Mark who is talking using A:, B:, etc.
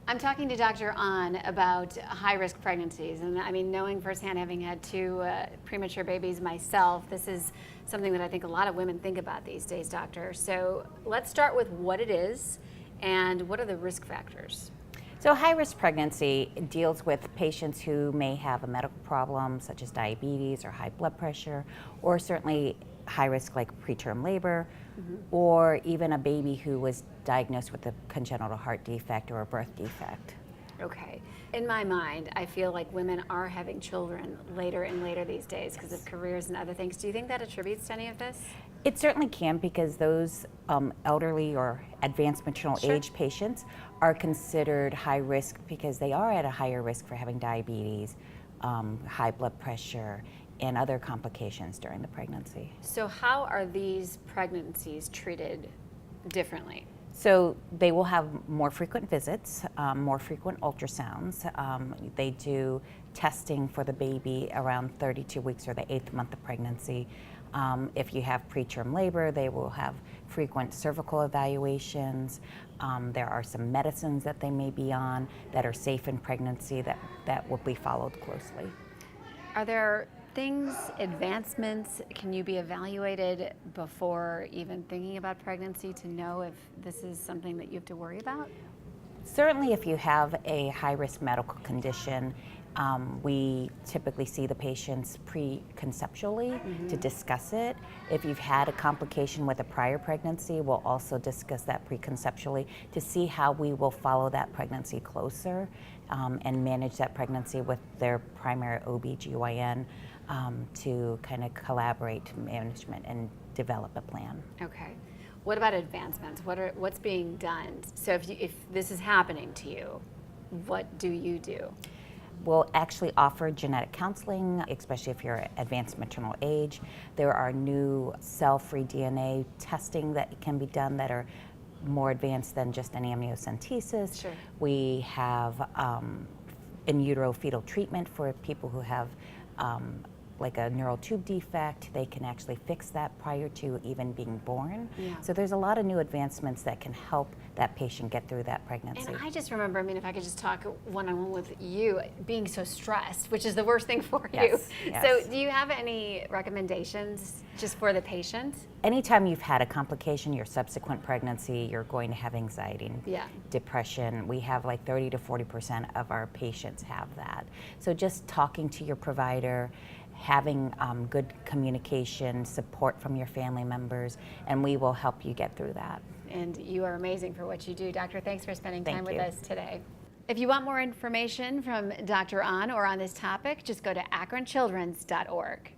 A: I'm talking to Dr. An about high-risk pregnancies, and I mean, knowing firsthand, having had two premature babies myself, this is something that I think a lot of women think about these days, doctor. So let's start with what it is and what are the risk factors?
B: So high-risk pregnancy deals with patients who may have a medical problem such as diabetes or high blood pressure, or certainly high risk like preterm labor, or even a baby who was diagnosed with a congenital heart defect or a birth defect.
A: Okay. In my mind, I feel like women are having children later and later these days because of careers and other things. Do you think that attributes to any of this?
B: It certainly can, because those elderly or advanced maternal age patients are considered high risk because they are at a higher risk for having diabetes, high blood pressure, and other complications during the pregnancy.
A: So how are these pregnancies treated differently?
B: So they will have more frequent visits, more frequent ultrasounds. They do testing for the baby around 32 weeks or the 8th month of pregnancy. If you have preterm labor, they will have frequent cervical evaluations. There are some medicines that they may be on that are safe in pregnancy that will be followed closely.
A: Are there things, advancements, can you be evaluated before even thinking about pregnancy to know if this is something that you have to worry about?
B: Certainly if you have a high-risk medical condition, we typically see the patients pre-conceptually to discuss it. If you've had a complication with a prior pregnancy, we'll also discuss that pre-conceptually to see how we will follow that pregnancy closer and manage that pregnancy with their primary OB/GYN to kind of collaborate management and develop a plan.
A: Okay. What about advancements? What's being done? So if this is happening to you, what do you do?
B: We'll actually offer genetic counseling, especially if you're advanced maternal age. There are new cell-free DNA testing that can be done that are more advanced than just an amniocentesis.
A: Sure.
B: We have in utero fetal treatment for people who have like a neural tube defect. They can actually fix that prior to even being born.
A: Yeah.
B: So there's a lot of new advancements that can help that patient get through that pregnancy.
A: And I just remember, I mean, if I could just talk one-on-one with you, being so stressed, which is the worst thing for you.
B: Yes.
A: So do you have any recommendations just for the patient?
B: Anytime you've had a complication, your subsequent pregnancy, you're going to have anxiety and depression. We have like 30 to 40% of our patients have that. So just talking to your provider, having good communication, support from your family members, and we will help you get through that.
A: And you are amazing for what you do. Doctor, thanks for spending time
B: Thank
A: with
B: you.
A: us today. If you want more information from Dr. An or on this topic, just go to akronchildrens.org.